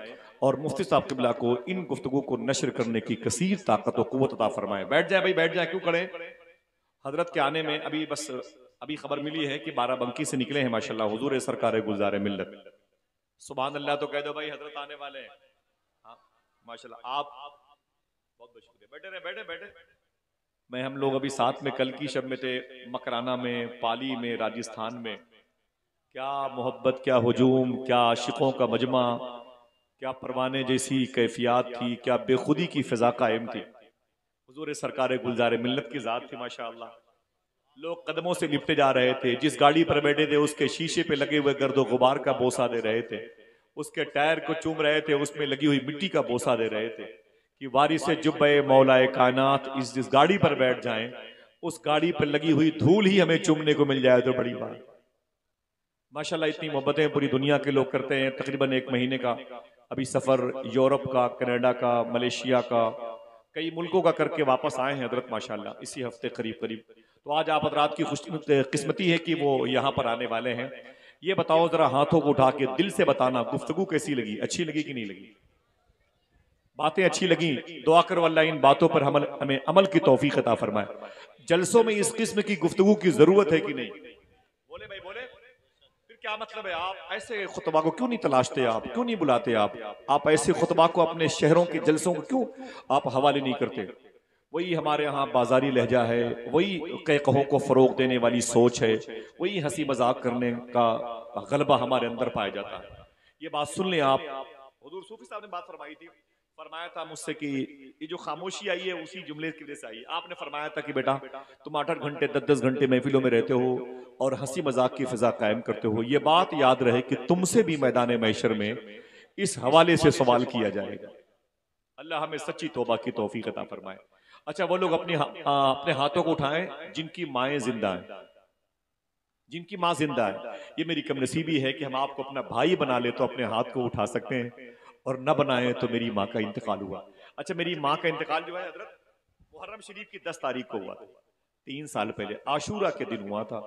और मुफ्ती साहब किबला को इन गुफ्तगू को नशर करने की कसीर ताकत और कुव्वत अता फरमाए। बैठ जाए भाई, बैठ जाए, क्यों खड़े। हजरत के आने में अभी खबर मिली है कि बाराबंकी से निकले हैं माशाल्लाह हुजूर सरकार गुलजार मिल्लत। सुभान अल्लाह तो कह दो भाई, हजरत आने वाले हैं। हाँ माशाल्लाह, आप बहुत बहुत शुक्रिया। बैठे रहे, बैठे बैठे। मैं हम लोग अभी साथ में कल की शब में थे, मकराना में, पाली में, राजस्थान में। क्या मोहब्बत, क्या हुजूम, क्या आशिकों का मजमा, क्या परवाने जैसी कैफियत थी, क्या बेखुदी की फिजा कायम थी। हुजूर सरकार गुलजार मिल्लत की जात थी माशाअल्लाह। लोग कदमों से लिपटे जा रहे थे, जिस गाड़ी पर बैठे थे उसके शीशे पे लगे हुए गर्दो गुबार का बोसा दे रहे थे, उसके टायर को चूम रहे थे, उसमें लगी हुई मिट्टी का बोसा दे रहे थे कि वारिस जुब्बे मौलाए कायनात इस गाड़ी पर बैठ जाएं, उस गाड़ी पर लगी हुई धूल ही हमें चूमने को मिल जाए तो बड़ी बात। माशाल्लाह इतनी मोहब्बतें पूरी दुनिया के लोग करते हैं। तकरीबन 1 महीने का अभी सफर यूरोप का, कनाडा का, मलेशिया का, कई मुल्कों का करके वापस आए हैं हजरत माशाल्लाह इसी हफ्ते करीब करीब। तो आज आप हजरात की किस्मती है कि वो यहाँ पर आने वाले हैं। ये बताओ जरा हाथों को उठा के दिल से बताना, गुफ्तगू कैसी लगी, अच्छी लगी कि नहीं लगी? बातें अच्छी लगी? दुआ करो अल्लाह इन बातों पर हमें अमल की तौफीक अता फरमाए। जलसों में इस किस्म की गुफ्तगू की जरूरत है कि नहीं? बोले भाई बोले, फिर क्या मतलब है? आप ऐसे खुतबा को क्यों नहीं तलाशते? आप क्यों नहीं बुलाते? आप ऐसे खुतबा को अपने शहरों के जलसों को क्यों आप हवाले नहीं करते? वही हमारे यहाँ बाजारी लहजा है, वही कहो को फरोग देने वाली सोच है, वही हंसी मजाक करने का गलबा हमारे अंदर पाया जाता है। ये बात सुन लें आप। हुजूर सूफी साहब ने बात फरमाई थी, फरमाया था मुझसे कि ये जो खामोशी आई है उसी जुमले की वजह से आई। आपने फरमाया था कि बेटा तुम 8-8 घंटे 10-10 घंटे महफिलों में रहते हो और हंसी मजाक की फिजा कायम करते हो। ये बात याद रहे कि तुमसे भी मैदान महशर में इस हवाले से सवाल किया जाएगा। अल्लाह हमें सच्ची तौबा की तौफीक अता फरमाए। अच्छा, वो लोग अपने हाथों को उठाएं जिनकी माएं जिंदा हैं, जिनकी माँ जिंदा है। ये मेरी कमनसीबी है कि हम आपको अपना भाई बना ले तो अपने हाथ को उठा सकते हैं, और न बनाए तो मेरी माँ का इंतकाल हुआ। अच्छा, मेरी माँ का इंतकाल जो है हजरत मुहर्रम शरीफ की 10 तारीख को हुआ था, 3 साल पहले आशूरा के दिन हुआ था।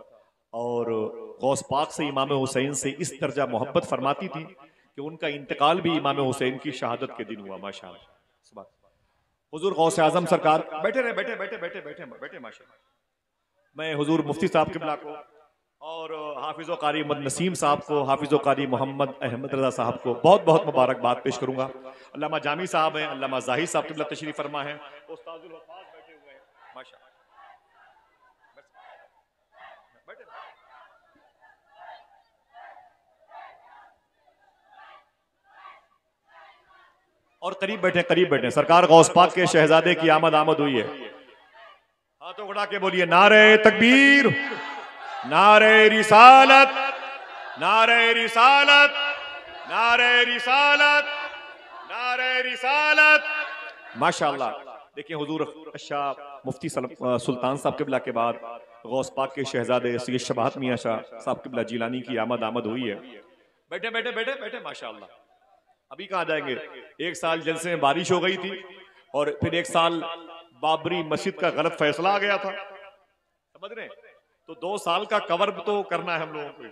और गौस पाक से इमाम हुसैन से इस दर्जा मोहब्बत फरमाती थी कि उनका इंतकाल भी इमाम हुसैन की शहादत के दिन हुआ। माशाअल्लाह, हुजूर गौस आजम सरकार बैठे रहे, बैठे बैठे बैठे बैठे बैठे माशाअल्लाह। मैं हुजूर मुफ्ती साहब किबला को और हाफिज़ो कारी मोहम्मद नसीम साहब को, हाफिज़ो कारी मोहम्मद अहमद रजा साहब को बहुत बहुत मुबारकबाद पेश करूंगा। अल्लामा जामी साहब हैं, अल्लामा जाहिद साहब किबला तशरीफ फरमा है, उस्ताजुल वफाज बैठे हुए हैं माशाअल्लाह। और करीब बैठे, करीब बैठे। सरकार गौस पाक के शहजादे की आमद हुई है। हाथों उठा के बोलिए नारे तकबीर, नारे रिसालत, नारे रिसालत, नारे रिसालत, नारे रिसालत। माशाअल्लाह। देखिए हुजूर शाह मुफ्ती सुल्तान साहब किबला के बाद गौस पाक के शहजादे सैयद शबाहत मियां शाह साहब किबला जिलानी की आमद हुई है। बैठे बैठे बैठे बैठे माशाअल्लाह। अभी कहाँ जाएंगे? 1 साल जलसे में बारिश हो गई थी और फिर 1 साल बाबरी मस्जिद का गलत फैसला आ गया था, समझ रहे? तो 2 साल का कवर तो करना है हम लोगों को।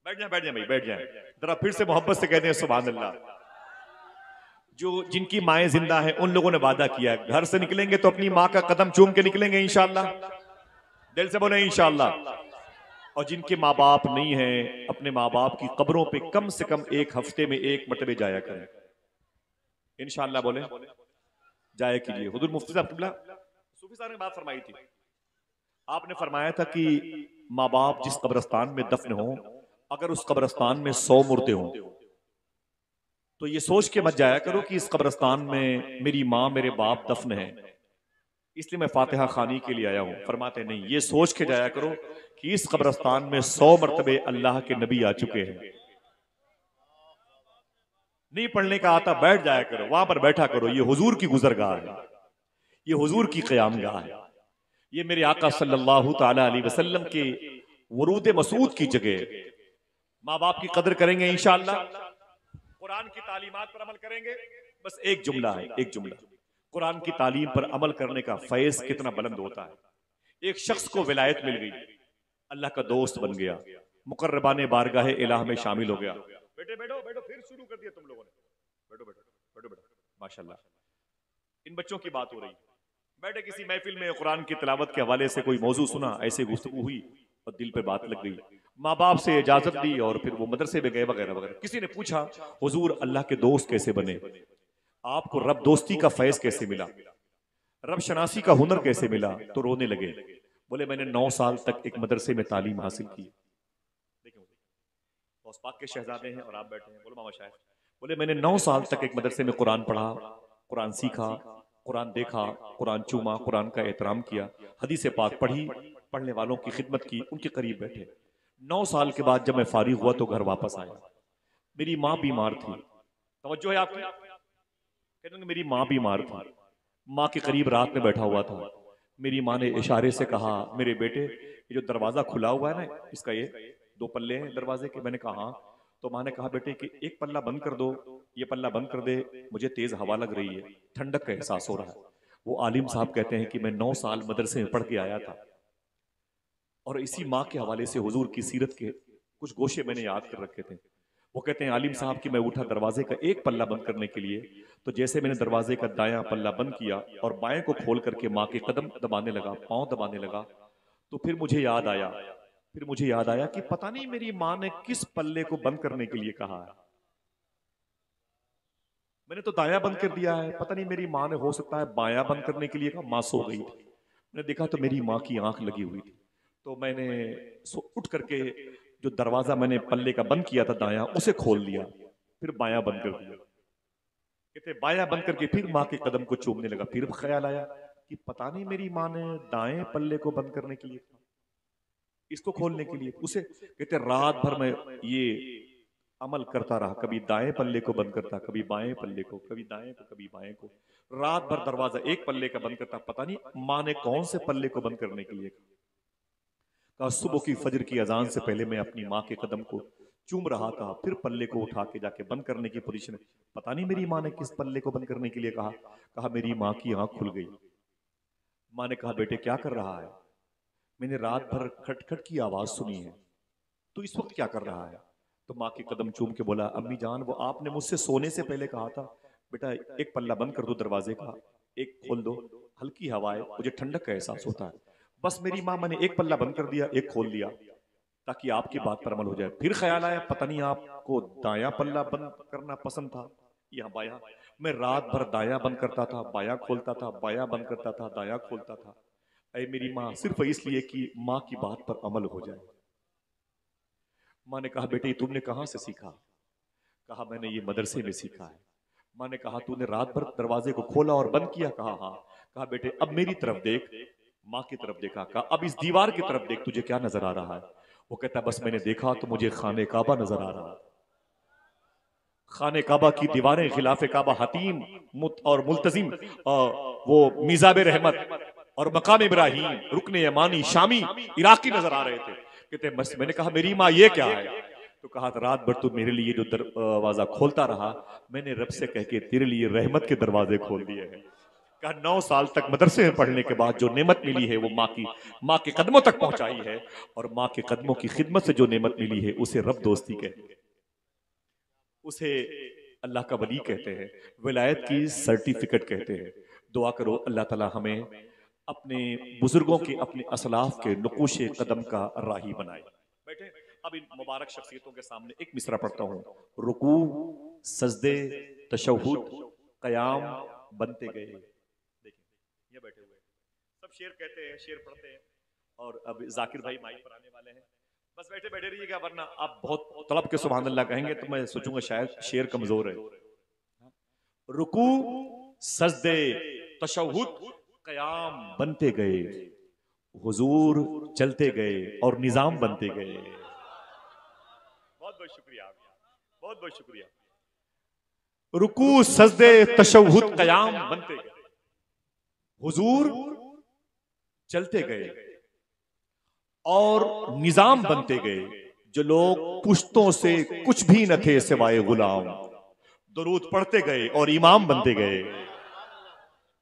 बैठ जाए, बैठ जाए भाई, बैठ जाए। जरा फिर से मोहब्बत से कहते हैं सुभान अल्लाह। जो जिनकी माएं जिंदा है उन लोगों ने वादा किया है घर से निकलेंगे तो अपनी माँ का कदम चूम के निकलेंगे इंशाअल्लाह। दिल से बोले इंशाअल्लाह। और जिनके माँ बाप नहीं हैं, अपने माँ बाप की कब्रों पे कम से कम 1 हफ्ते में 1 मरतबे जाया करें इंशाअल्लाह। बोले जाया कीजिए। हुजूर मुफ्ती साहब किबला सूफी साहब ने बात फरमाई थी, आपने फरमाया था कि माँ बाप जिस कब्रिस्तान में दफन हो, अगर उस कब्रिस्तान में 100 मुर्दे हों तो ये सोच के मत जाया करो कि इस कब्रिस्तान में मेरी माँ मेरे बाप दफन है इसलिए मैं फातिहा खानी के लिए आया हूं। फरमाते नहीं, ये सोच के जाया करो कि इस कब्रिस्तान में 100 मरतबे अल्लाह के नबी आ चुके हैं। नहीं पढ़ने का आता, बैठ जाया करो, वहां पर बैठा करो। ये हुजूर की गुजरगाह है, ये हुजूर की क़यामगाह है, ये मेरे आका सल्लल्लाहु ताला अलैहि वसल्लम के वरूद मसूद की जगह। माँ बाप की कदर करेंगे इंशाअल्लाह, कुरान की तालीमात पर अमल करेंगे। बस एक जुमला है, एक जुमला, कुरान की तालीम पर अमल करने का फैज़ कितना बुलंद होता है। एक शख्स को विलायत मिल गई, अल्लाह का दोस्त बन गया, मुकर्रबाने बारगाहे इलाह में शामिल हो गया। बेटे बैठो बैठो, फिर शुरू कर दिया तुम लोगों ने। बैठो बैठो बैठो बैठो, माशाल्लाह। इन बच्चों की बात हो रही। बैठे किसी महफिल में कुरान की तिलावत के हवाले से कोई मौजू सुना, ऐसे गुफ्तगू हुई और दिल पे बात लग गई। माँ बाप से इजाजत ली और फिर वो मदरसे में गए वगैरह वगैरह। किसी ने पूछा हुजूर अल्लाह के दोस्त कैसे बने, आपको रब दोस्ती का फैज़ कैसे मिला, रब शनासी का हुनर कैसे मिला? तो रोने लगे, बोले मैंने 9 साल तक एक मदरसे में तालीम हासिल की। गौस पाक के शहजादे हैं और आप बैठे हैं। बोलो मामा शायद, बोले मैंने 9 साल तक एक मदरसे में कुरान पढ़ा, कुरान सीखा, कुरान देखा, कुरान चूमा, कुरान का एहतराम किया, हदीस पाक पढ़ी, पढ़ने वालों की खिदमत की, उनके करीब बैठे। 9 साल के बाद जब मैं फारिग हुआ तो घर वापस आया। मेरी माँ बीमार थी, तवज्जो है आपकी, कहते मेरी माँ बीमार थी। माँ के करीब रात में बैठा हुआ था। मेरी माँ ने इशारे से कहा, मेरे बेटे ये जो दरवाजा खुला हुआ है ना, इसका ये 2 पल्ले हैं दरवाजे के। मैंने कहा हाँ। तो माँ ने कहा, बेटे कि एक पल्ला बंद कर दो, ये पल्ला बंद कर दे, मुझे तेज हवा लग रही है, ठंडक का एहसास हो रहा है। वो आलिम साहब कहते हैं कि मैं 9 साल मदरसे में पढ़ के आया था और इसी माँ के हवाले से हुजूर की सीरत के कुछ गोशे मैंने याद कर रखे थे। वो कहते हैं आलिम साहब कि मैं उठा दरवाजे का एक पल्ला बंद करने के लिए, तो जैसे मैंने दरवाजे का दायां पल्ला बंद किया और बाएं को खोल करके माँ के कदम दबाने लगा, पांव दबाने लगा, तो फिर मुझे याद आया कि पता नहीं मेरी माँ ने किस पल्ले को बंद करने के लिए कहा है। मैंने तो दायां बंद कर दिया है, पता नहीं मेरी माँ ने हो सकता है बायां बंद करने के लिए कहा। माँ सो गई थी। मैंने देखा तो मेरी माँ की आंख लगी हुई थी। तो मैंने उठ करके जो दरवाजा मैंने पल्ले का बंद किया था दायां, उसे खोल दिया, फिर बायां बंद कर दिया। कहते बायां बंद करके फिर माँ के कदम को चूमने लगा। फिर ख्याल आया कि पता नहीं मेरी माँ ने दाएं पल्ले को बंद करने के लिए कहा, इसको खोलने के लिए। उसे कहते रात भर में ये अमल करता रहा, कभी दाएं पल्ले को बंद करता, कभी बाएं पल्ले को, कभी दाएं को, कभी बाएं को। रात भर दरवाजा एक पल्ले का बंद करता, पता नहीं माँ ने कौन से पल्ले को बंद करने के लिए कहा। सुबह की फजर की अजान से पहले मैं अपनी माँ के कदम को चूम रहा था, फिर पल्ले को उठा के जाके बंद करने की पोजीशन में, पता नहीं मेरी माँ ने किस पल्ले को बंद करने के लिए कहा। कहा मेरी माँ की आंख खुल गई। माँ ने कहा बेटे क्या कर रहा है? मैंने रात भर खटखट की आवाज सुनी है, तो इस वक्त क्या कर रहा है? तो माँ के कदम चूम के बोला, अम्मी जान वो आपने मुझसे सोने से पहले कहा था बेटा एक पल्ला बंद कर दो दरवाजे का, एक खोल दो, हल्की हवाएं, मुझे ठंडक का एहसास होता है। बस मेरी माँ, मैंने एक पल्ला बंद कर दिया, एक खोल दिया, ताकि आपकी बात पर अमल हो जाए। फिर ख्याल आया पता नहीं आपको दायां पल्ला बंद करना पसंद था या बायां। मैं रात भर दायां बंद करता था, बायां खोलता था, बायां बंद करता था, दायां खोलता था। ऐ मेरी माँ, सिर्फ इसलिए कि माँ की बात पर अमल हो जाए। माँ ने कहा बेटे तुमने कहां से सीखा? कहा मैंने ये मदरसे में सीखा है। माँ ने कहा तूने रात भर दरवाजे को खोला और बंद किया? कहा हाँ। कहा बेटे अब मेरी तरफ देख। माँ की तरफ देखा, कहा अब इस दीवार की तरफ देख, तुझे क्या नजर आ रहा है? वो कहता बस मैंने देखा तो मुझे खाने काबा नजर आ रहा है। खाने काबा की दीवारें खिलाफे काबा हतीम और मुल्तजिम, वो मिजाब रहमत और मकाम इब्राहिम, रुकने यमानी, शामी, इराकी नजर आ रहे थे। कहते बस मैंने कहा मेरी माँ ये क्या है? तो कहा रात भर तू मेरे लिए जो दरवाजा खोलता रहा, मैंने रब से कह के तेरे लिए रहमत के दरवाजे खोल दिए हैं। कहा 9 साल तक मदरसे में पढ़ने के बाद जो नेमत मिली है वो माँ के कदमों तक पहुंचाई है, और माँ के कदमों की खिदमत से जो नेमत मिली है उसे रब दोस्ती कहते हैं, उसे अल्लाह का वली कहते हैं, विलायत की सर्टिफिकेट कहते हैं। दुआ करो अल्लाह ताला हमें अपने बुजुर्गों के, अपने असलाफ के नुकूशे कदम का राही बनाए। बैठे अब इन मुबारक शख्सियतों के सामने एक मिसरा पढ़ता हूँ। रुकू, सजदे, तशहुद, कयाम बनते गए। देखिए ये बैठे हुए सब शेर कहते हैं, शेर पढ़ते हैं, और अब जाकिर भाई माइक पर आने वाले हैं। बस बैठे बैठे रहिएगा, वरना आप बहुत तड़प के सुभान अल्लाह कहेंगे तो मैं सोचूंगा शायद शेर कमजोर है। रुकू, सजदे, तशहुद, कयाम बनते गए, हुजूर चलते गए और निजाम बनते गए। बहुत बहुत शुक्रिया, बहुत बहुत शुक्रिया। रुकू, सजदे, तशहुद, कयाम बनते गए, हुजूर चलते गए और निजाम बनते गए। जो लोग पुश्तों से कुछ भी न थे सिवाय गुलाम, दुरूद पढ़ते गए और इमाम बनते गए।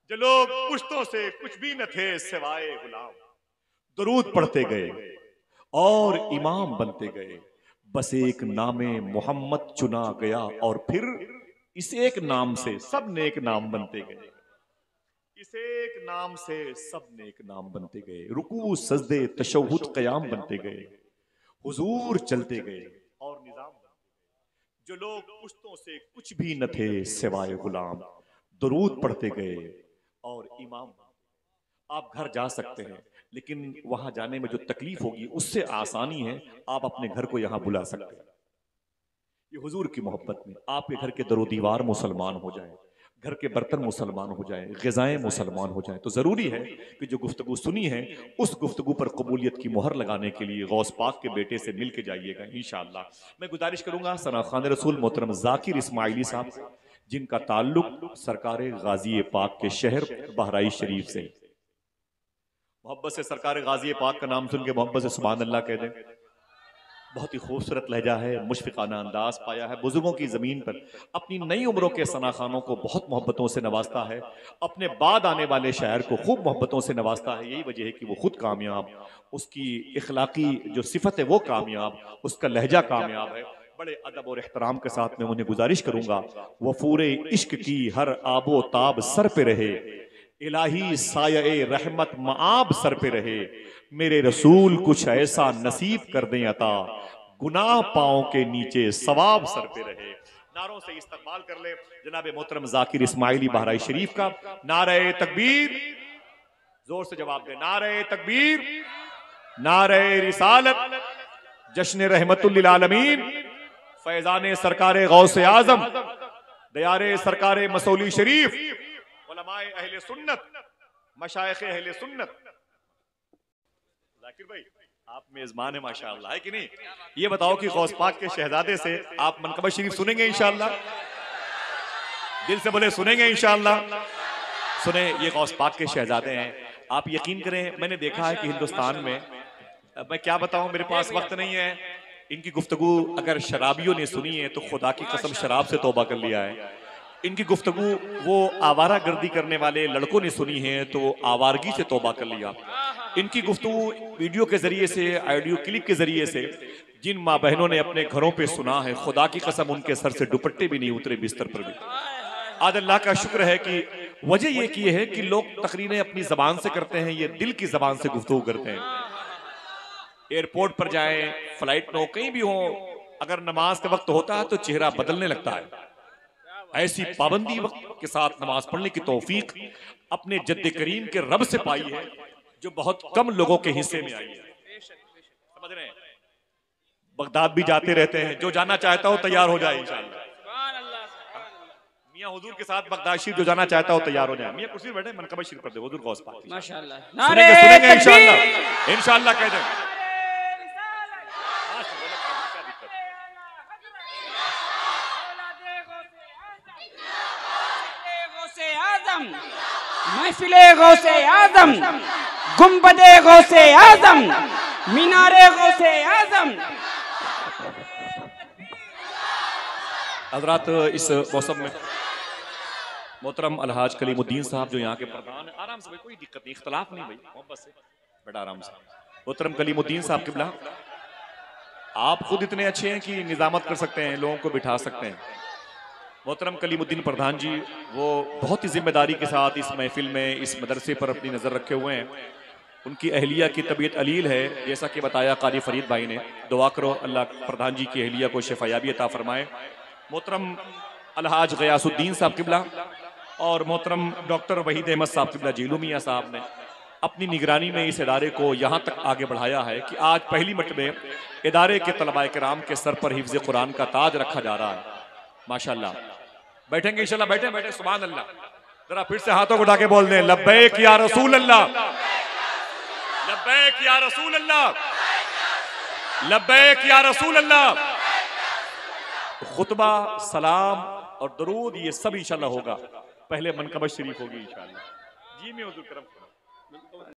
जो लोग पुश्तों से कुछ भी न थे सिवाय गुलाम, दुरूद पढ़ते गए और इमाम बनते गए। बस एक नामे मोहम्मद चुना गया और फिर इस एक नाम से सब नेक नाम बनते गए। इस एक नाम से सब नेक नाम बनते गए। रुकू, सजदे, तशहुद, कयाम बनते गए, हुजूर चलते गए और निजाम बनते गए। जो लोग पुश्तों से कुछ भी न थे सिवाय गुलाम, दुरूद पढ़ते गए और इमाम। आप घर जा सकते हैं, लेकिन वहां जाने में जो तकलीफ होगी उससे आसानी है आप अपने घर को यहां बुला सकते हैं। ये हुजूर की मोहब्बत में आपके घर के दरो दीवार मुसलमान हो जाए, घर के बर्तन मुसलमान हो जाए, ग़िज़ाएं मुसलमान हो जाए, तो ज़रूरी है कि जो गुफ्तगू सुनी है उस गुफ्तगू पर कबूलियत की मोहर लगाने के लिए गौस पाक के बेटे से मिल के जाइएगा इंशाअल्लाह। मैं गुजारिश करूंगा सना खान रसूल मोहतरम जाकिर इस्माइली साहब, जिनका ताल्लुक सरकार गाजी पाक के शहर बहराइच शरीफ से। मोहब्बत से सरकार गाजी पाक का नाम सुन के मोहब्बत से सुभान अल्लाह कह दें। बहुत ही खूबसूरत लहजा है, मुशफ़िकाना अंदाज पाया है। बुजुर्गों की ज़मीन पर अपनी नई उम्रों के सनाखानों को बहुत मोहब्बतों से नवाजता है, अपने बाद आने वाले शायर को खूब मोहब्बतों से नवाजता है। यही वजह है कि वो खुद कामयाब, उसकी इखलाकी जो सिफत है वो कामयाब, उसका लहजा कामयाब है। बड़े अदब और एहतराम के साथ मैं उन्हें गुजारिश करूंगा, वफूरे इश्क की हर आबो ताब सर पे रहे, इलाही साये रहमत माब सर पे रहे, मेरे रसूल कुछ ऐसा नसीब कर दें अता, गुनाह पाओं के नीचे सवाब सर पे रहे। नारों से इस्तकबाल कर ले जनाब मोहतरम जाकिर इस्माइली बहराइच शरीफ का। नारे तकबीर, जोर से जवाब दे, नारे तकबीर, नारे रिसालत, जश्न रहमतुल लिल आलमीन, फैजाने सरकारे गौसे आजम, दयारे सरकारे मसौली शरीफ, उलमाए अहले सुन्नत, मशाइखे अहले सुन्नत। जाकिर भाई आप मेजबान है माशाअल्लाह, है कि नहीं? ये बताओ कि गौस पाक के शहजादे से आप मनकबत शरीफ सुनेंगे इंशाअल्लाह? दिल से बोले सुनेंगे इंशाअल्लाह। सुने, ये गौस पाक के शहजादे हैं। आप यकीन करें, मैंने देखा है कि हिंदुस्तान में, मैं क्या बताऊं, मेरे पास वक्त नहीं है। इनकी गुफ्तगू अगर शराबियों ने सुनी है तो खुदा की कसम शराब से तौबा कर लिया है। इनकी गुफ्तगू वो आवारा गर्दी करने वाले लड़कों ने सुनी है तो आवारगी से तौबा कर लिया। इनकी गुफ्तगू वीडियो के जरिए से, ऑडियो क्लिप के जरिए से जिन माँ बहनों ने अपने घरों पे सुना है, खुदा की कसम उनके सर से दुपट्टे भी नहीं उतरे बिस्तर पर भी। आज अल्लाह का शुक्र है कि वजह ये की है कि लोग तकरीरें अपनी जबान से करते हैं, ये दिल की जबान से गुफ्तगू करते हैं। एयरपोर्ट पर जाएं, फ्लाइट में हो, कहीं भी हो, अगर नमाज का वक्त होता है तो चेहरा बदलने लगता है। ऐसी पाबंदी वक्त के साथ नमाज पढ़ने की तौफीक अपने जद्द करीम के रब से पाई है, जो बहुत कम लोगों के हिस्से में आई है। समझ रहे हैं? बगदाद भी जाते रहते हैं, जो जाना चाहता हो तैयार हो जाए इंशाअल्लाह। मियां हुजूर के साथ बगदाद शरीफ जो जाना चाहता हो तैयार हो जाए। मियां कुर्सी पर बैठे, मनकबत शरीफ पर दे हुजूर गौस पाक माशाअल्लाह। सुनेंगे इंशाअल्लाह, इंशाअल्लाह कह दें। महफिले गौसे आजम, गुंबदे गौसे आजम, मीनारे गौसे आजम। हजरात, इस मौसम में मोहतरम अलहाज कलीमुद्दीन साहब जो यहाँ के प्रधान है, आराम से भाई, कोई दिक्कत नहीं, इख्तलाफ नहीं भाई, मोहब्बत से बड़ा आराम से। मोहतरम कलीमुद्दीन साहब किबला, आप खुद इतने अच्छे हैं कि निजामत कर सकते हैं, लोगों को बिठा सकते हैं। मोहतरम कलीमुद्दीन प्रधान जी वो बहुत ही जिम्मेदारी के साथ इस महफिल में, इस मदरसे पर अपनी नज़र रखे हुए हैं। उनकी अहलिया की तबीयत अलील है, जैसा कि बताया कारी फरीद भाई ने। दुआ करो अल्लाह प्रधान जी की अहलिया को शिफायाबी अता फरमाए। मोहतरम अलहाज गयासुद्दीन साहब किबला और मोहतरम डॉक्टर वहीद अहमद साहब किबला जीलू मियाँ साहब ने अपनी निगरानी में इस इदारे को यहाँ तक आगे बढ़ाया है कि आज पहली मरतबे इदारे के तलबा किराम के सर पर हिफ्ज़ कुरान का ताज रखा जा रहा है। माशाअल्लाह। बैठेंगे इंशाअल्लाह, बैठे बैठे, सुभान अल्लाह। जरा फिर से हाथों को उठा के बोल दें, लब्बैक या रसूल अल्लाह, लब्बैक या रसूल अल्लाह, लब्बैक या रसूल अल्लाह। खुतबा, सलाम और दरूद ये सब इंशाअल्लाह होगा। पहले मनकबत शरीफ होगी इंशाअल्लाह। जी मैं हुजूर करम